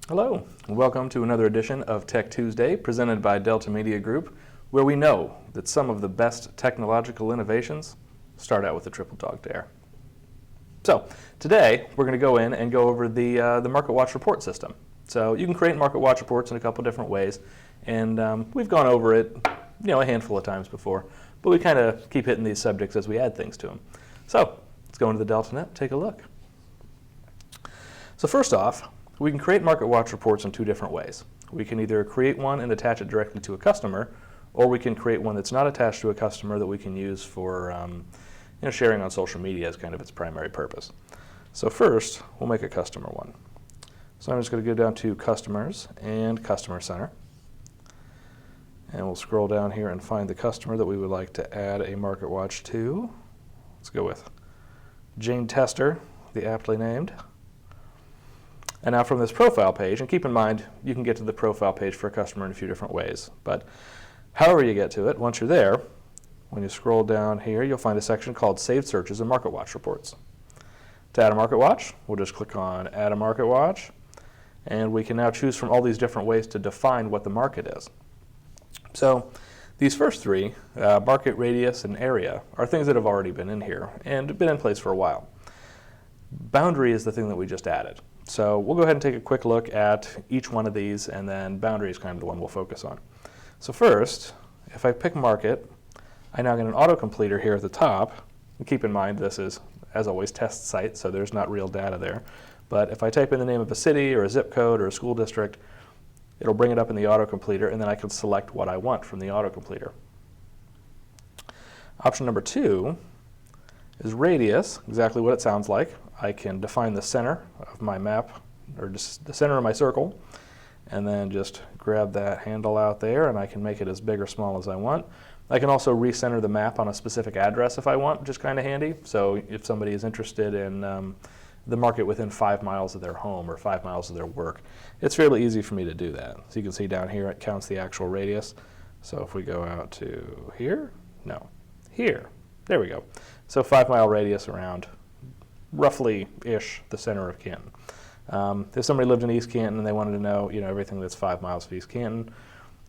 Hello, and welcome to another edition of Tech Tuesday presented by Delta Media Group, where we know that some of the best technological innovations start out with a triple dog dare. So today we're going to go in and go over the MarketWatch report system. So you can create MarketWatch reports in a couple different ways, and we've gone over it a handful of times before, but we kind of keep hitting these subjects as we add things to them. So let's go into the DeltaNet, take a look. So first off, we can create MarketWatch reports in two different ways. We can either create one and attach it directly to a customer, or we can create one that's not attached to a customer that we can use for sharing on social media as kind of its primary purpose. So first, we'll make a customer one. So I'm just going to go down to Customers and Customer Center. And we'll scroll down here and find the customer that we would like to add a MarketWatch to. Let's go with Jane Tester, the aptly named. And now from this profile page, and keep in mind, you can get to the profile page for a customer in a few different ways, but however you get to it, once you're there, when you scroll down here, you'll find a section called Saved Searches and MarketWatch Reports. To add a MarketWatch, we'll just click on Add a MarketWatch, and we can now choose from all these different ways to define what the market is. So these first three, market, radius, and area, are things that have already been in here and been in place for a while. Boundary is the thing that we just added. So we'll go ahead and take a quick look at each one of these, and then boundary is kind of the one we'll focus on. So first, if I pick market, I now get an autocompleter here at the top. And keep in mind this is, as always, test site, so there's not real data there. But if I type in the name of a city or a zip code or a school district, it'll bring it up in the autocompleter, and then I can select what I want from the autocompleter. Option number 2 is radius, exactly what it sounds like. I can define the center of my map, or just the center of my circle, and then just grab that handle out there, and I can make it as big or small as I want. I can also recenter the map on a specific address if I want, which is kind of handy. So if somebody is interested in the market within 5 miles of their home or 5 miles of their work, it's fairly easy for me to do that. So you can see down here it counts the actual radius. So if we go out to here, here, there we go. So 5 mile radius around roughly-ish the center of Canton. If somebody lived in East Canton and they wanted to know, everything that's 5 miles of East Canton,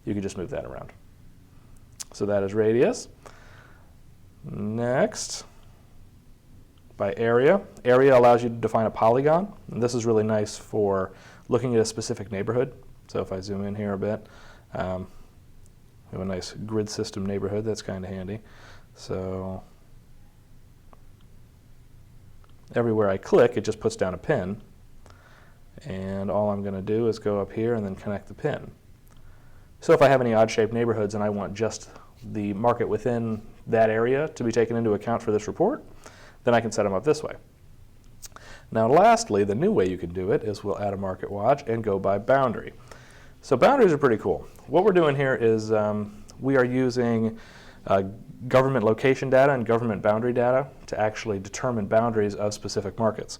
you could just move that around. So that is radius. Next, by area. Area allows you to define a polygon, and this is really nice for looking at a specific neighborhood. So if I zoom in here a bit, we have a nice grid system neighborhood. That's kind of handy. So everywhere I click, it just puts down a pin, and all I'm going to do is go up here and then connect the pin. So if I have any odd-shaped neighborhoods and I want just the market within that area to be taken into account for this report, then I can set them up this way. Now lastly, the new way you can do it is we'll add a MarketWatch and go by boundary. So boundaries are pretty cool. What we're doing here is we are using government location data and government boundary data to actually determine boundaries of specific markets.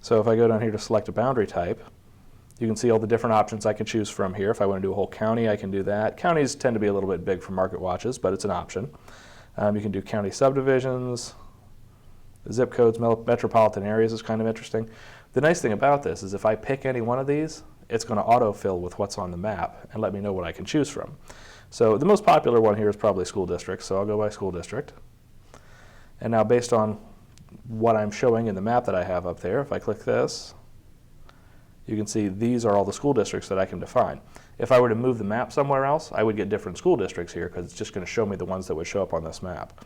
So if I go down here to select a boundary type, you can see all the different options I can choose from here. If I want to do a whole county, I can do that. Counties tend to be a little bit big for MarketWatches, but it's an option. You can do county subdivisions, zip codes, metropolitan areas is kind of interesting. The nice thing about this is if I pick any one of these, it's going to autofill with what's on the map and let me know what I can choose from. So the most popular one here is probably school districts, so I'll go by school district. And now based on what I'm showing in the map that I have up there, if I click this, you can see these are all the school districts that I can define. If I were to move the map somewhere else, I would get different school districts here because it's just going to show me the ones that would show up on this map.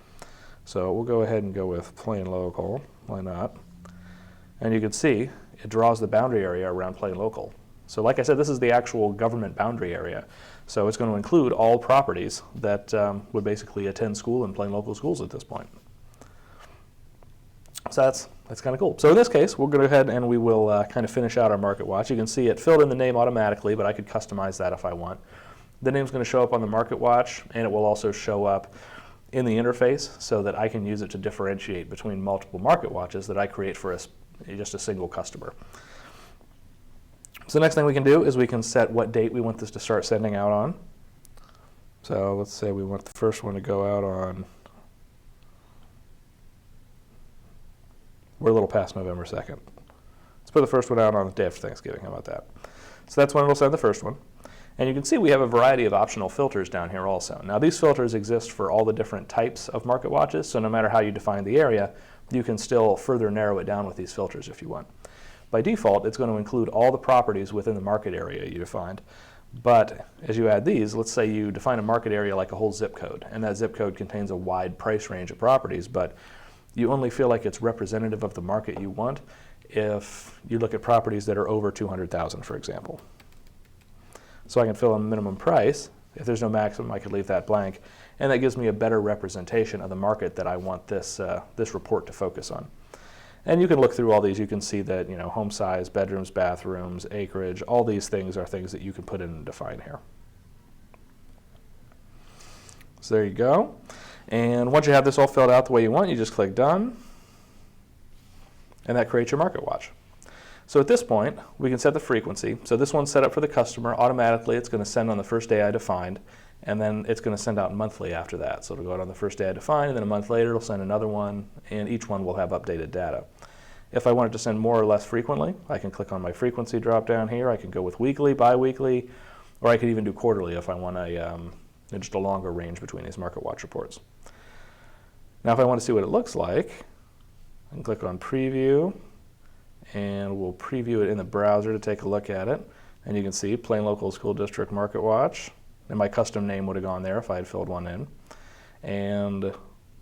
So we'll go ahead and go with plain local, why not? And you can see it draws the boundary area around plain local. So like I said, this is the actual government boundary area. So it's going to include all properties that would basically attend school in plain local schools at this point. So that's kind of cool. So in this case, we'll go ahead and we will kind of finish out our MarketWatch. You can see it filled in the name automatically, but I could customize that if I want. The name's going to show up on the MarketWatch, and it will also show up in the interface so that I can use it to differentiate between multiple MarketWatches that I create for just a single customer. So the next thing we can do is we can set what date we want this to start sending out on. So let's say we want the first one to go out on, we're a little past November 2nd. Let's put the first one out on the day after Thanksgiving. How about that? So that's when it'll send the first one. And you can see we have a variety of optional filters down here also. Now these filters exist for all the different types of market watches, so no matter how you define the area, you can still further narrow it down with these filters if you want. By default, it's going to include all the properties within the market area you defined. But as you add these, let's say you define a market area like a whole zip code, and that zip code contains a wide price range of properties, but you only feel like it's representative of the market you want if you look at properties that are over 200,000, for example. So I can fill in the minimum price. If there's no maximum, I could leave that blank, and that gives me a better representation of the market that I want this report to focus on. And you can look through all these. You can see that, home size, bedrooms, bathrooms, acreage, all these things are things that you can put in and define here. So there you go. And once you have this all filled out the way you want, you just click Done, and that creates your market watch. So at this point, we can set the frequency. So this one's set up for the customer. Automatically, it's going to send on the first day I defined, and then it's going to send out monthly after that. So it'll go out on the first day I defined, and then a month later it'll send another one, and each one will have updated data. If I wanted to send more or less frequently, I can click on my frequency drop down here. I can go with weekly, bi-weekly, or I could even do quarterly if I want just a longer range between these market watch reports. Now if I want to see what it looks like, I can click on Preview, and we'll preview it in the browser to take a look at it. And you can see Plain Local School District Market Watch, and my custom name would have gone there if I had filled one in. And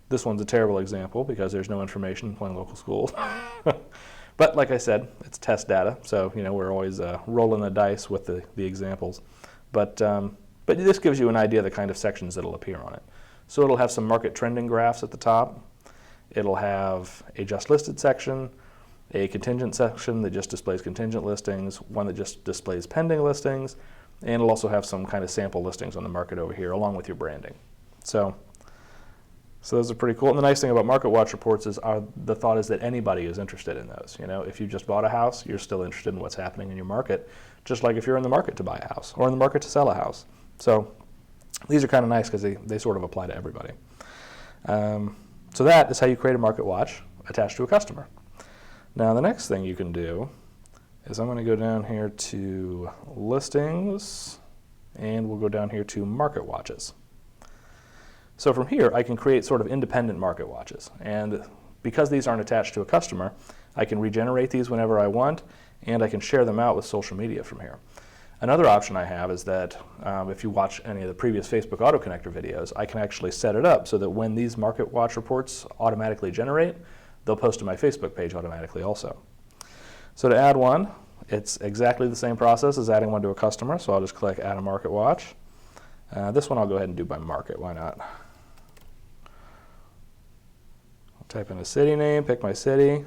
this one's a terrible example because there's no information in Plain Local Schools. But like I said, it's test data, so we're always rolling the dice with the examples. But this gives you an idea of the kind of sections that'll appear on it. So it'll have some market trending graphs at the top. It'll have a just listed section, a contingent section that just displays contingent listings, one that just displays pending listings, and it'll also have some kind of sample listings on the market over here along with your branding. So those are pretty cool. And the nice thing about market watch reports is the thought is that anybody is interested in those. If you just bought a house, you're still interested in what's happening in your market, just like if you're in the market to buy a house or in the market to sell a house. So these are kind of nice because they sort of apply to everybody. So that is how you create a market watch attached to a customer. Now the next thing you can do is I'm going to go down here to Listings, and we'll go down here to Market Watches. So from here I can create sort of independent market watches, and because these aren't attached to a customer, I can regenerate these whenever I want, and I can share them out with social media from here. Another option I have is that if you watch any of the previous Facebook Auto Connector videos, I can actually set it up so that when these market watch reports automatically generate, they'll post to my Facebook page automatically also. So to add one, it's exactly the same process as adding one to a customer, so I'll just click Add a Market Watch. This one I'll go ahead and do by market, why not? I'll type in a city name, pick my city.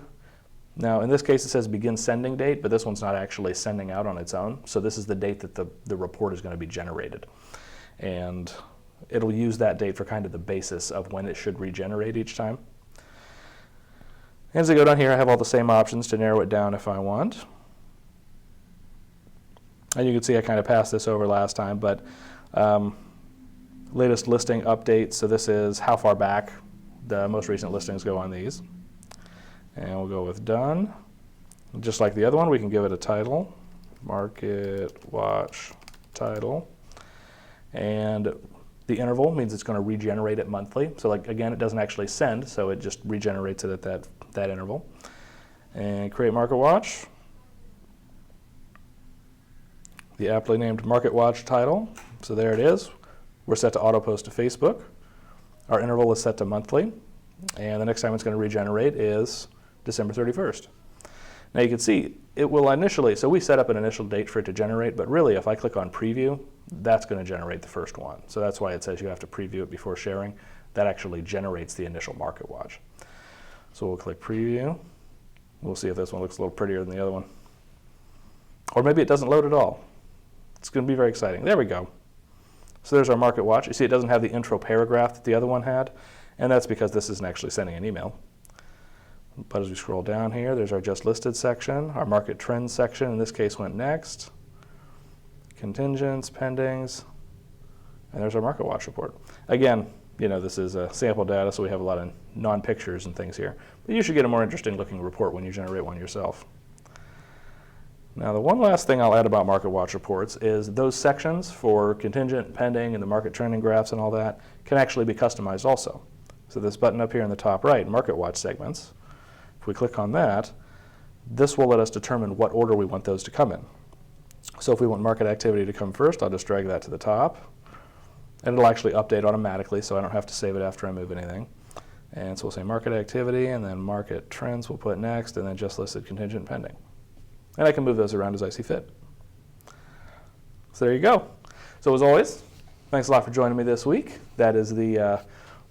Now in this case it says begin sending date, but this one's not actually sending out on its own, so this is the date that the report is going to be generated. And it'll use that date for kind of the basis of when it should regenerate each time. As I go down here, I have all the same options to narrow it down if I want. And you can see I kind of passed this over last time, but latest listing updates, so this is how far back the most recent listings go on these. And we'll go with Done. Just like the other one, we can give it a title, Market Watch Title. And the interval means it's going to regenerate it monthly. So again, it doesn't actually send, so it just regenerates it at that interval. And create Market Watch. The aptly named Market Watch title. So there it is. We're set to auto post to Facebook. Our interval is set to monthly. And the next time it's going to regenerate is December 31st. Now you can see it will initially, so we set up an initial date for it to generate, but really if I click on preview, that's going to generate the first one. So that's why it says you have to preview it before sharing. That actually generates the initial market watch. So we'll click preview. We'll see if this one looks a little prettier than the other one. Or maybe it doesn't load at all. It's going to be very exciting. There we go. So there's our market watch. You see it doesn't have the intro paragraph that the other one had, and that's because this isn't actually sending an email. But as we scroll down here, there's our just listed section. Our market trends section in this case went next. Contingents, pendings, and there's our market watch report. Again, this is sample data, so we have a lot of non-pictures and things here. But you should get a more interesting looking report when you generate one yourself. Now, the one last thing I'll add about Market Watch reports is those sections for contingent, pending, and the market trending graphs and all that can actually be customized also. So this button up here in the top right, Market Watch segments, if we click on that, this will let us determine what order we want those to come in. So if we want market activity to come first, I'll just drag that to the top, and it'll actually update automatically, so I don't have to save it after I move anything. And so we'll say market activity, and then market trends we'll put next, and then just listed contingent pending. And I can move those around as I see fit. So there you go. So as always, thanks a lot for joining me this week. That is the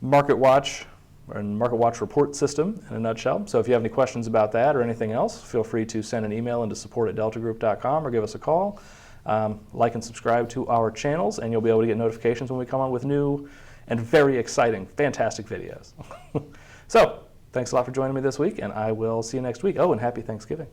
Market Watch report system in a nutshell. So if you have any questions about that or anything else, feel free to send an email into support@deltagroup.com or give us a call. Like and subscribe to our channels, and you'll be able to get notifications when we come on with new and very exciting, fantastic videos. So thanks a lot for joining me this week, and I will see you next week. Oh, and happy Thanksgiving.